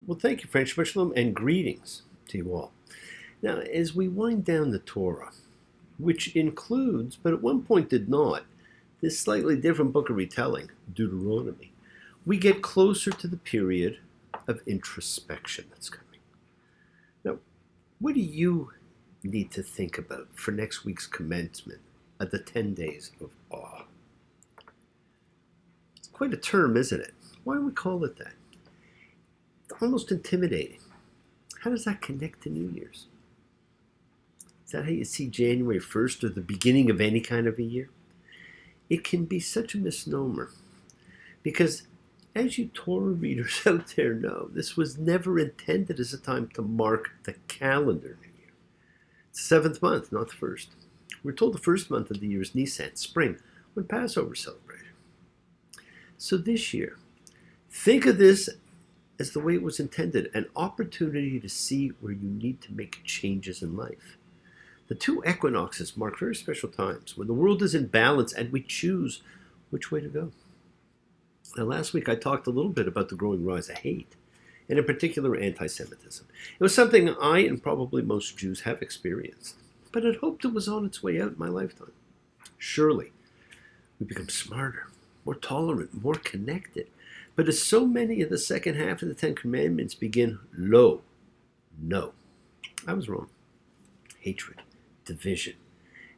Well, thank you, French Shalom, and greetings to you all. Now, as we wind down the Torah, which includes, but at one point did not, this slightly different book of retelling, Deuteronomy, we get closer to the period of introspection that's coming. Now, what do you need to think about for next week's commencement of the 10 days of awe? It's quite a term, isn't it? Why do we call it that? It's almost intimidating. How does that connect to New Year's? Is that how you see January 1st or the beginning of any kind of a year? It can be such a misnomer because, as you Torah readers out there know, this was never intended as a time to mark the calendar New Year. It's the 7th month, not the 1st. We're told the first month of the year is Nisan, spring, when Passover is celebrated. So this year, think of this as the way it was intended, an opportunity to see where you need to make changes in life. The two equinoxes mark very special times when the world is in balance and we choose which way to go. Now, last week I talked a little bit about the growing rise of hate, and in particular anti-Semitism. It was something I and probably most Jews have experienced, but I'd hoped it was on its way out in my lifetime. Surely, we become smarter, more tolerant, more connected. But as so many of the second half of the Ten Commandments begin, lo, no, I was wrong. Hatred, division,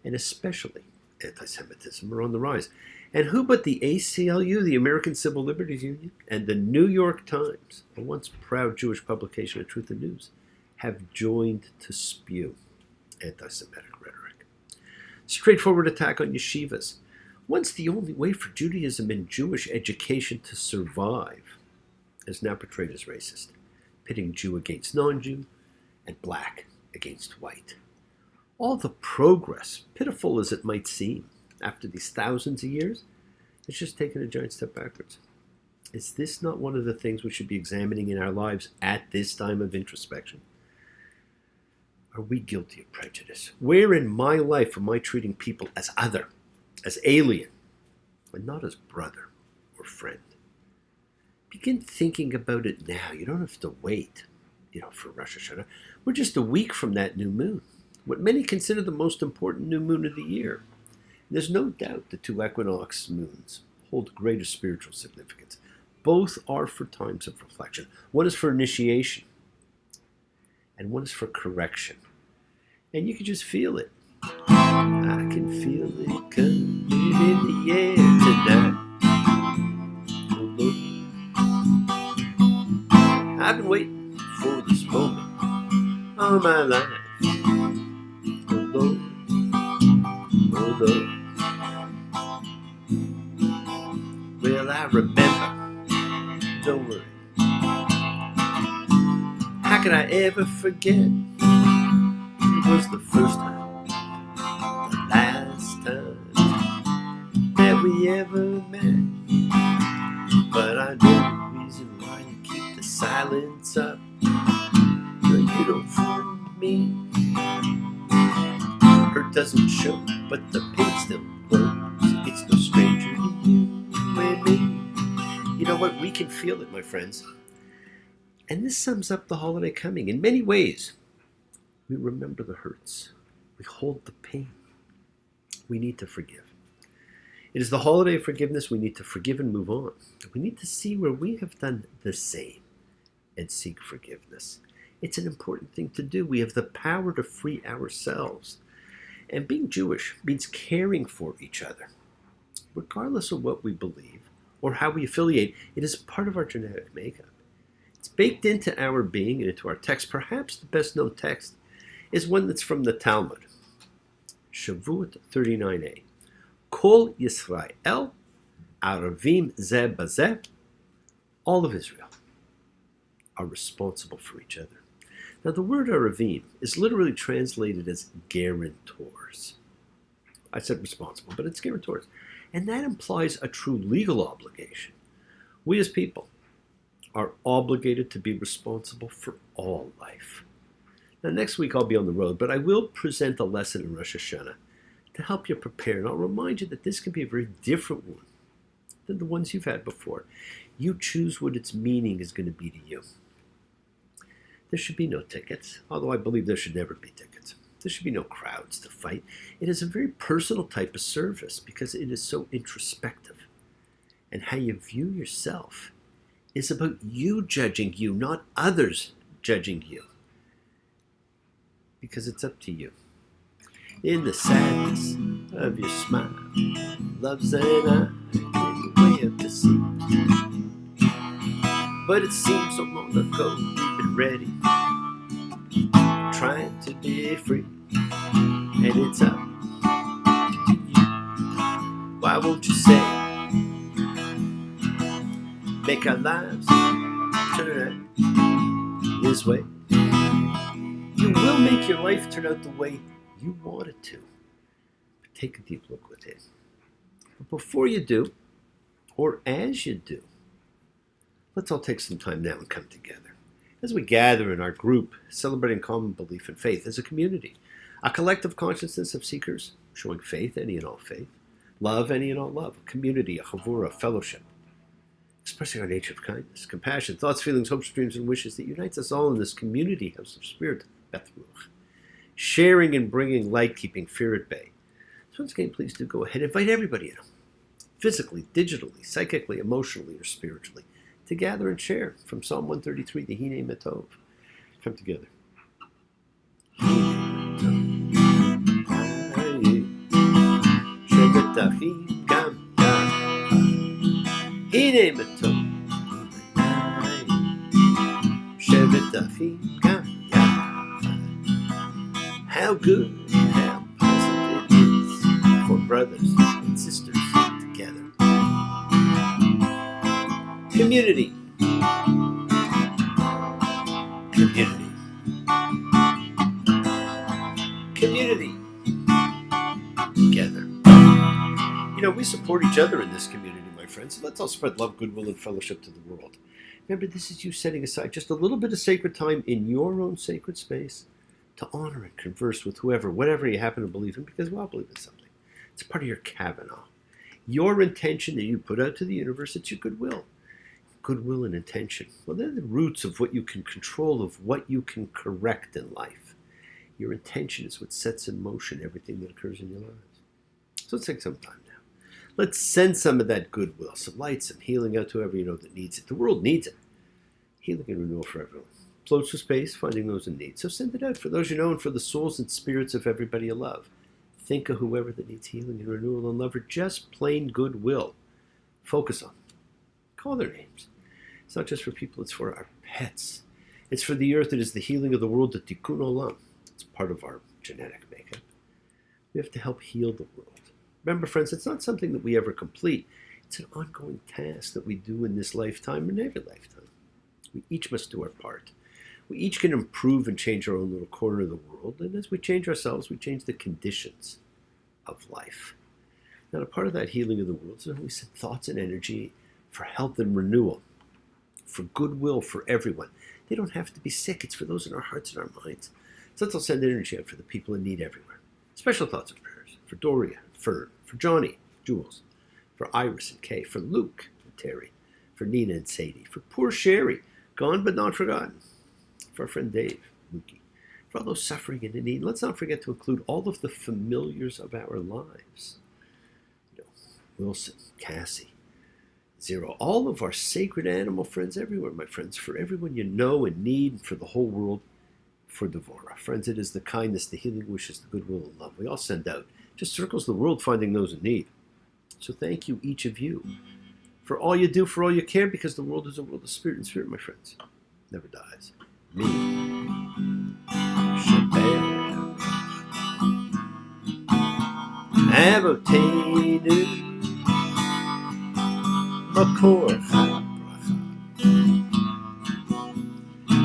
and especially anti-Semitism are on the rise. And who but the ACLU, the American Civil Liberties Union, and the New York Times, a once proud Jewish publication of Truth and News, have joined to spew anti-Semitic rhetoric. Straightforward attack on yeshivas, once the only way for Judaism and Jewish education to survive, is now portrayed as racist, pitting Jew against non-Jew and black against white. All the progress, pitiful as it might seem, after these thousands of years, it's just taken a giant step backwards. Is this not one of the things we should be examining in our lives at this time of introspection? Are we guilty of prejudice? Where in my life am I treating people as other, as alien, and not as brother or friend? Begin thinking about it now. You don't have to wait, for Rosh Hashanah. We're just a week from that new moon, what many consider the most important new moon of the year. There's no doubt the two equinox moons hold greater spiritual significance. Both are for times of reflection. One is for initiation, and one is for correction. And you can just feel it. I can feel it coming in the air tonight. Oh Lord, I've been waiting for this moment all my life. Oh Lord, oh Lord. Well, I remember, don't worry. How could I ever forget? It was the first time, the last time that we ever met. But I know the reason why you keep the silence up. No, you don't fool me. Hurt doesn't show, but the pain still grows. It's no stranger to you and me. You know what? We can feel it, my friends. And this sums up the holiday coming. In many ways, we remember the hurts. We hold the pain. We need to forgive. It is the holiday of forgiveness. We need to forgive and move on. We need to see where we have done the same and seek forgiveness. It's an important thing to do. We have the power to free ourselves. And being Jewish means caring for each other. Regardless of what we believe or how we affiliate, it is part of our genetic makeup. It's baked into our being and into our text. Perhaps the best known text is one that's from the Talmud. Shavuot 39a. Kol Yisrael, Aravim Zeh Bazeh, all of Israel are responsible for each other. Now the word Aravim is literally translated as guarantors. I said responsible, but it's guarantors. And that implies a true legal obligation. We as people are obligated to be responsible for all life. Now next week I'll be on the road, but I will present a lesson in Rosh Hashanah to help you prepare. And I'll remind you that this can be a very different one than the ones you've had before. You choose what its meaning is going to be to you. There should be no tickets, although I believe there should never be tickets. There should be no crowds to fight. It is a very personal type of service because it is so introspective. And how you view yourself is about you judging you, not others judging you. Because it's up to you. In the sadness of your smile, love's an eye in the way up to see. But it seems so long ago we've been ready, trying to be free, and it's up to you. Why won't you say, make our lives turn out this way? You will make your life turn out the way you want it to. But take a deep look within. But before you do, or as you do, let's all take some time now and come together. As we gather in our group, celebrating common belief and faith as a community, a collective consciousness of seekers, showing faith, any and all faith, love, any and all love, a community, a chavura, a fellowship, expressing our nature of kindness, compassion, thoughts, feelings, hopes, dreams, and wishes that unites us all in this community house of spirit, Beth Ruach. Sharing and bringing light, keeping fear at bay. So once again, please do go ahead. Invite everybody in, physically, digitally, psychically, emotionally, or spiritually, to gather and share from Psalm 133, the Hine Matov. Come together. Hine Matov. How good and how pleasant it is for brothers and sisters together. Community. Community. Community. Together. You know, we support each other in this community, my friends. So let's all spread love, goodwill, and fellowship to the world. Remember, this is you setting aside just a little bit of sacred time in your own sacred space to honor and converse with whoever, whatever you happen to believe in, because we all believe in something. It's part of your Kavanaugh. Your intention that you put out to the universe, it's your goodwill. Goodwill and intention. Well, they're the roots of what you can control, of what you can correct in life. Your intention is what sets in motion everything that occurs in your lives. So let's take some time now. Let's send some of that goodwill, some light, some healing out to whoever you know that needs it. The world needs it. Healing and renewal for everyone. Floats through space, finding those in need. So send it out for those you know and for the souls and spirits of everybody you love. Think of whoever that needs healing and renewal and love, or just plain goodwill. Focus on them. Call their names. It's not just for people, it's for our pets. It's for the earth. It is the healing of the world, the tikkun olam. It's part of our genetic makeup. We have to help heal the world. Remember, friends, it's not something that we ever complete. It's an ongoing task that we do in this lifetime and every lifetime. We each must do our part. We each can improve and change our own little corner of the world. And as we change ourselves, we change the conditions of life. Now, a part of that healing of the world is when we send thoughts and energy for health and renewal, for goodwill for everyone. They don't have to be sick. It's for those in our hearts and our minds. So let's all send energy out for the people in need everywhere. Special thoughts and prayers for Doria, Fern, for Johnny, Jules, for Iris and Kay, for Luke and Terry, for Nina and Sadie, for poor Sherry, gone but not forgotten, for our friend Dave, Mookie, for all those suffering and in need. Let's not forget to include all of the familiars of our lives. You know, Wilson, Cassie, Zero, all of our sacred animal friends everywhere, my friends, for everyone you know and need, and for the whole world, for Devora. Friends, it is the kindness, the healing wishes, the goodwill and love we all send out. Just circles the world finding those in need. So thank you, each of you, for all you do, for all you care, because the world is a world of spirit, and spirit, my friends, never dies. Me. Shabbat. Avotenu. Makor Chabracha.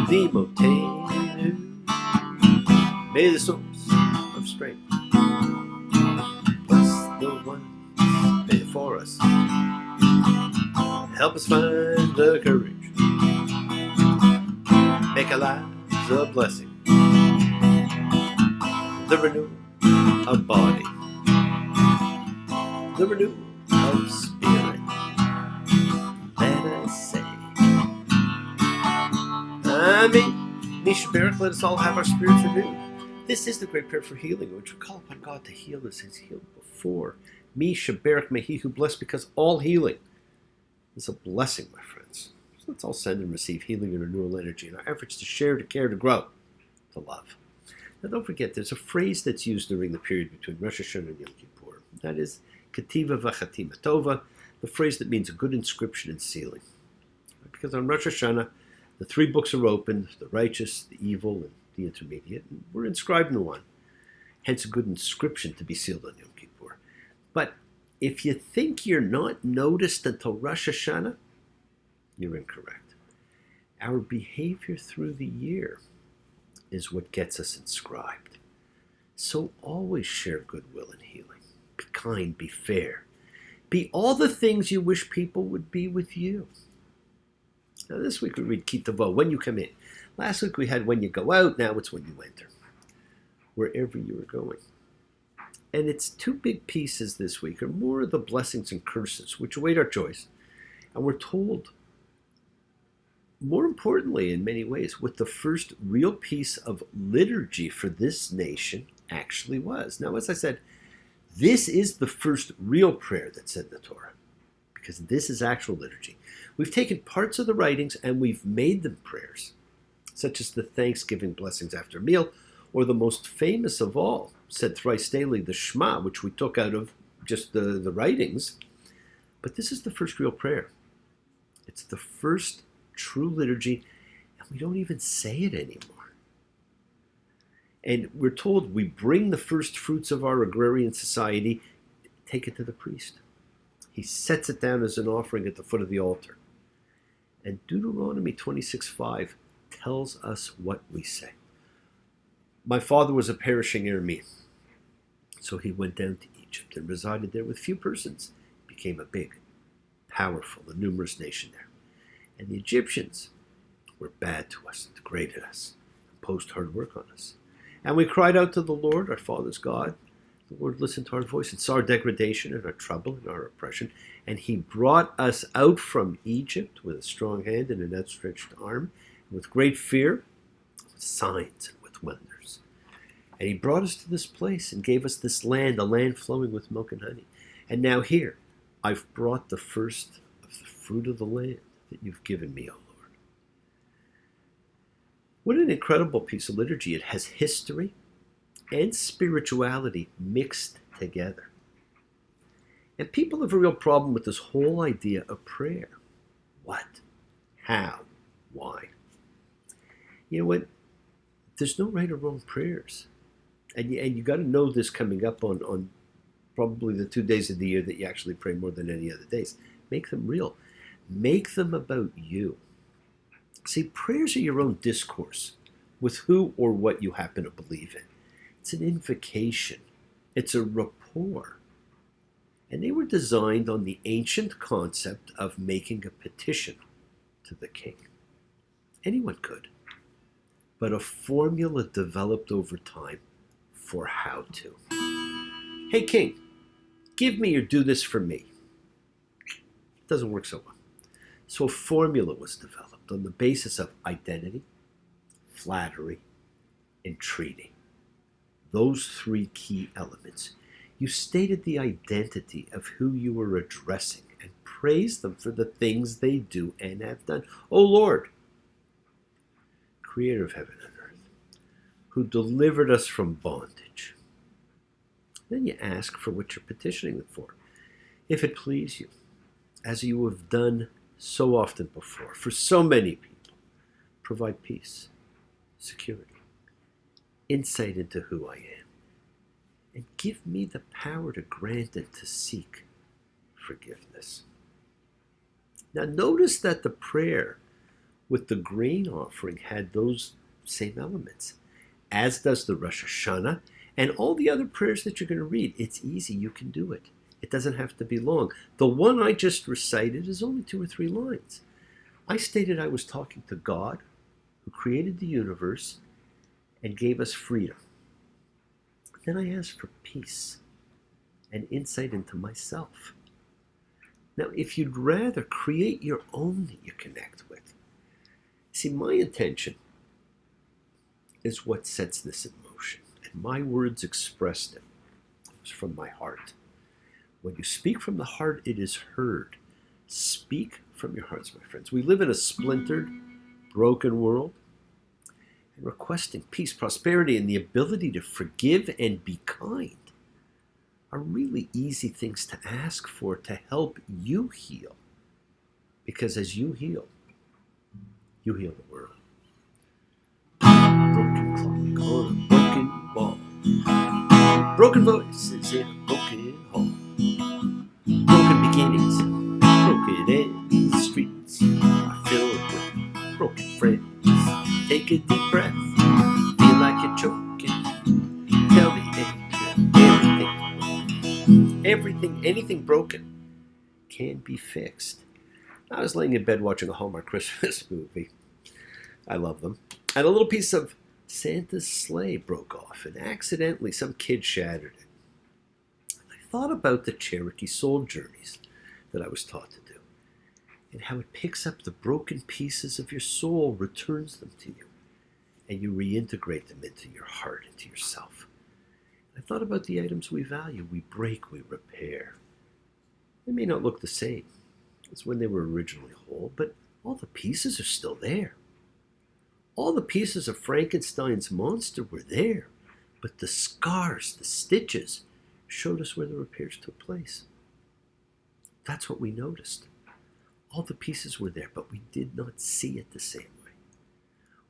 Dimotenu. May the source of strength bless the one before us. Help us find the courage. Make our lives a blessing. The renewal of body. The renewal of spirit. Let us say, Amen. Mishberach, let us all have our spirits renewed. This is the great prayer for healing, which we call upon God to heal us as He's healed before. Mishaberach, may He who bless, because all healing is a blessing, my friends. So let's all send and receive healing and renewal energy in our efforts to share, to care, to grow, to love. Now don't forget, there's a phrase that's used during the period between Rosh Hashanah and Yom Kippur. That is Ketiva v'chatima tova, the phrase that means a good inscription and sealing. Because on Rosh Hashanah, the three books are opened, the righteous, the evil, and the intermediate, and we're inscribed in one. Hence a good inscription to be sealed on Yom Kippur. But if you think you're not noticed until Rosh Hashanah, you're incorrect. Our behavior through the year is what gets us inscribed. So always share goodwill and healing. Be kind, be fair. Be all the things you wish people would be with you. Now this week we read ki tavo, when you come in. Last week we had when you go out, now it's when you enter. Wherever you are going. And it's two big pieces this week, are more of the blessings and curses, which await our choice. And we're told, more importantly in many ways, what the first real piece of liturgy for this nation actually was. Now, as I said, this is the first real prayer that's in the Torah, because this is actual liturgy. We've taken parts of the writings and we've made them prayers, such as the Thanksgiving blessings after a meal, or the most famous of all, said thrice daily, the Shema, which we took out of just the writings. But this is the first real prayer. It's the first true liturgy, and we don't even say it anymore. And we're told we bring the first fruits of our agrarian society, take it to the priest. He sets it down as an offering at the foot of the altar. And Deuteronomy 26:5 tells us what we say. My father was a perishing Aramean, so he went down to Egypt and resided there with few persons, became a big, powerful, and numerous nation there. And the Egyptians were bad to us and degraded us, imposed hard work on us. And we cried out to the Lord, our father's God. The Lord listened to our voice and saw our degradation and our trouble and our oppression. And He brought us out from Egypt with a strong hand and an outstretched arm, and with great fear, with signs and with wonders. And He brought us to this place and gave us this land, a land flowing with milk and honey. And now here, I've brought the first of the fruit of the land that you've given me, O Lord. What an incredible piece of liturgy. It has history and spirituality mixed together. And people have a real problem with this whole idea of prayer. What? How? Why? You know what? There's no right or wrong prayers. And you got to know this coming up on probably the 2 days of the year that you actually pray more than any other days. Make them real. Make them about you. See, prayers are your own discourse with who or what you happen to believe in. It's an invocation. It's a rapport. And they were designed on the ancient concept of making a petition to the king. Anyone could. But a formula developed over time for how to. Hey, king, give me or do this for me. It doesn't work so well. So a formula was developed on the basis of identity, flattery, entreaty. Those three key elements. You stated the identity of who you were addressing and praised them for the things they do and have done. O Lord, Creator of heaven and earth, who delivered us from bondage. Then you ask for what you're petitioning them for. If it please you, as you have done so often before, for so many people, provide peace, security, insight into who I am, and give me the power to grant and to seek forgiveness. Now notice that the prayer with the grain offering had those same elements, as does the Rosh Hashanah and all the other prayers that you're going to read. It's easy, you can do it. It doesn't have to be long. The one I just recited is only 2 or 3 lines. I stated I was talking to God, who created the universe and gave us freedom. Then I asked for peace and insight into myself. Now, if you'd rather, create your own that you connect with. See, my intention is what sets this in motion. And my words expressed it. It was from my heart. When you speak from the heart, it is heard. Speak from your hearts, my friends. We live in a splintered, broken world. And requesting peace, prosperity, and the ability to forgive and be kind are really easy things to ask for to help you heal. Because as you heal the world. Broken clock on a broken wall. Broken voices in a broken hall. Broken beginnings, broken ends. The streets are filled with broken friends. Take a deep breath, feel like you're choking. Tell me anything broken can be fixed. I was laying in bed watching a Hallmark Christmas movie. I love them. And a little piece of Santa's sleigh broke off, and accidentally some kid shattered it. I thought about the Cherokee soul journeys that I was taught to do, and how it picks up the broken pieces of your soul, returns them to you, and you reintegrate them into your heart, into yourself. And I thought about the items we value. We break, we repair. They may not look the same as when they were originally whole, but all the pieces are still there. All the pieces of Frankenstein's monster were there, but the scars, the stitches, showed us where the repairs took place. That's what we noticed. All the pieces were there, but we did not see it the same way.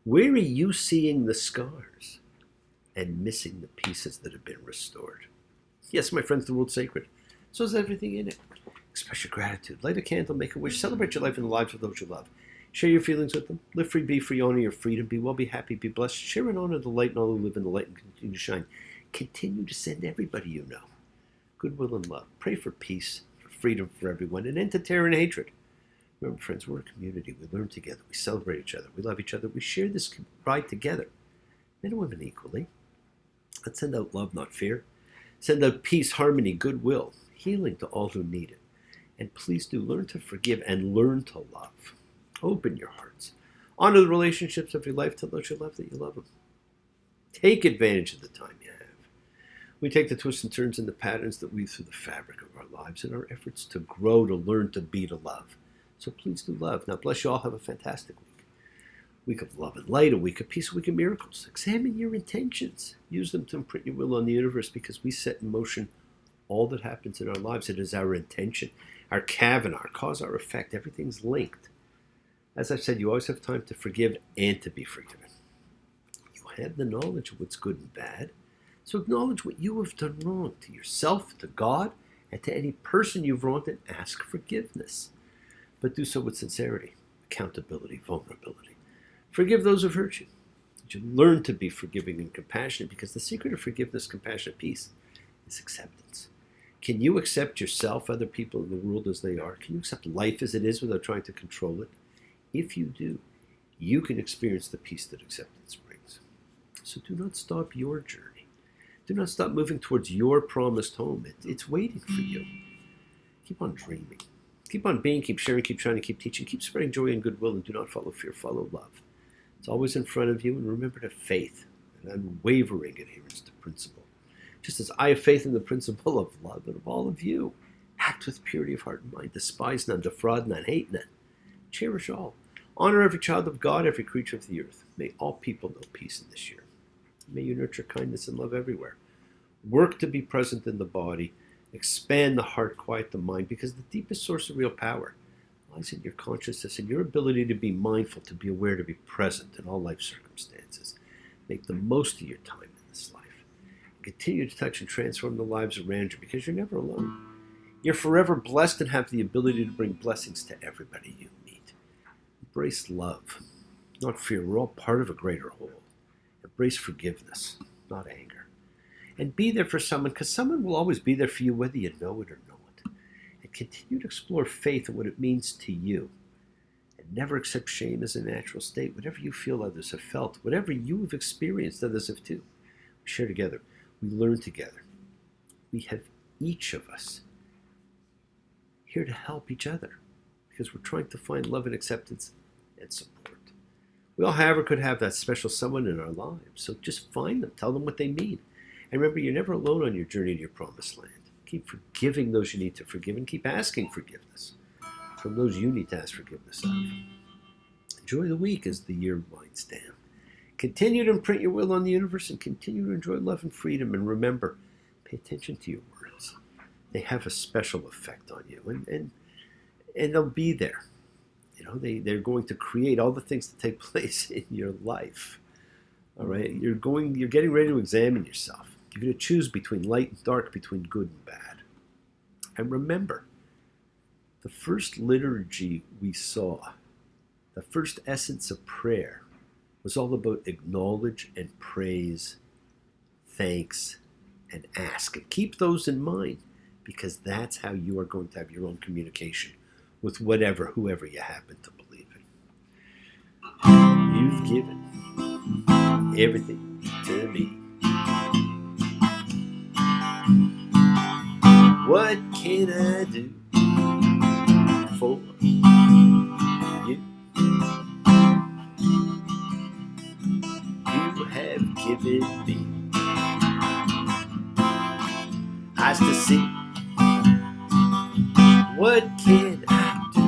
Where are you seeing the scars and missing the pieces that have been restored? Yes, my friends, the world's sacred. So is everything in it. Express your gratitude. Light a candle, make a wish. Celebrate your life and the lives of those you love. Share your feelings with them. Live free, be free, honor your freedom. Be well, be happy, be blessed. Share and honor the light and all who live in the light and continue to shine. Continue to send everybody you know goodwill and love. Pray for peace, for freedom for everyone, and end to terror and hatred. Remember, friends, we're a community. We learn together. We celebrate each other. We love each other. We share this ride together. Men and women equally. Let's send out love, not fear. Send out peace, harmony, goodwill, healing to all who need it. And please do learn to forgive and learn to love. Open your hearts. Honor the relationships of your life. Tell those you love that you love them. Take advantage of the time you have. We take the twists and turns and the patterns that weave through the fabric of our lives in our efforts to grow, to learn, to be, to love. So please do love. Now bless you all. Have a fantastic week. Week of love and light, a week of peace, a week of miracles. Examine your intentions. Use them to imprint your will on the universe, because we set in motion all that happens in our lives. It is our intention, our Kavana, our cause, our effect. Everything's linked. As I've said, you always have time to forgive and to be forgiven. You have the knowledge of what's good and bad. So acknowledge what you have done wrong to yourself, to God, and to any person you've wronged, and ask forgiveness. But do so with sincerity, accountability, vulnerability. Forgive those who've hurt you. You learn to be forgiving and compassionate, because the secret of forgiveness, compassion, peace is acceptance. Can you accept yourself, other people in the world as they are? Can you accept life as it is without trying to control it? If you do, you can experience the peace that acceptance brings. So do not stop your journey. Do not stop moving towards your promised home. It's waiting for you. Keep on dreaming. Keep on being, keep sharing, keep shining, keep teaching, keep spreading joy and goodwill, and do not follow fear, follow love. It's always in front of you, and remember to have faith and unwavering adherence to principle. Just as I have faith in the principle of love and of all of you. Act with purity of heart and mind. Despise none, defraud none, hate none. Cherish all. Honor every child of God, every creature of the earth. May all people know peace in this year. May you nurture kindness and love everywhere. Work to be present in the body. Expand the heart, quiet the mind, because the deepest source of real power lies in your consciousness and your ability to be mindful, to be aware, to be present in all life circumstances. Make the most of your time in this life. Continue to touch and transform the lives around you, because you're never alone. You're forever blessed and have the ability to bring blessings to everybody you meet. Embrace love, not fear. We're all part of a greater whole. Embrace forgiveness, not anger. And be there for someone, because someone will always be there for you, whether you know it or not. And continue to explore faith and what it means to you. And never accept shame as a natural state. Whatever you feel others have felt, whatever you have experienced, others have too. We share together. We learn together. We have each of us here to help each other, because we're trying to find love and acceptance and support. We all have or could have that special someone in our lives. So just find them. Tell them what they mean. And remember, you're never alone on your journey to your promised land. Keep forgiving those you need to forgive and keep asking forgiveness from those you need to ask forgiveness of. Enjoy the week as the year winds down. Continue to imprint your will on the universe and continue to enjoy love and freedom. And remember, pay attention to your words. They have a special effect on you, and they'll be there. They're going to create all the things that take place in your life. All right, you're getting ready to examine yourself. You're going to choose between light and dark, between good and bad. And remember, the first liturgy we saw, the first essence of prayer, was all about acknowledge and praise, thanks, and ask. And keep those in mind, because that's how you are going to have your own communication with whoever you happen to believe in. You've given everything to me. What can I do for you? You have given me eyes to see. What can I do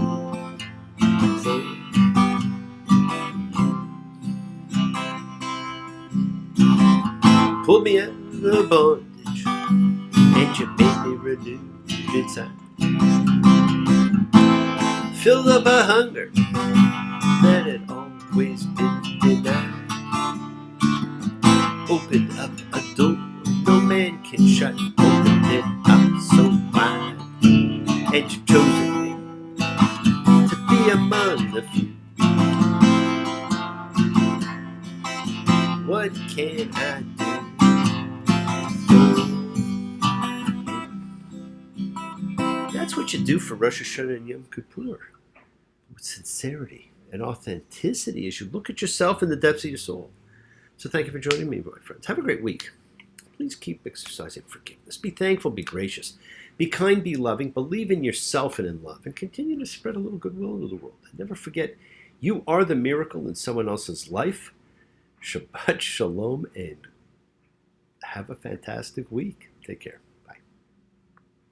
for you? Pulled me out of bondage and you made me renewed inside. Filled up a hunger that had always been denied. Opened up a door no man can shut. Opened it up so wide. And you've chosen me to be among the few. What can I do? That's what you do for Rosh Hashanah and Yom Kippur. With sincerity and authenticity as you look at yourself in the depths of your soul. So thank you for joining me, my friends. Have a great week. Please keep exercising forgiveness. Be thankful, be gracious. Be kind, be loving. Believe in yourself and in love. And continue to spread a little goodwill into the world. And never forget, you are the miracle in someone else's life. Shabbat shalom and have a fantastic week. Take care.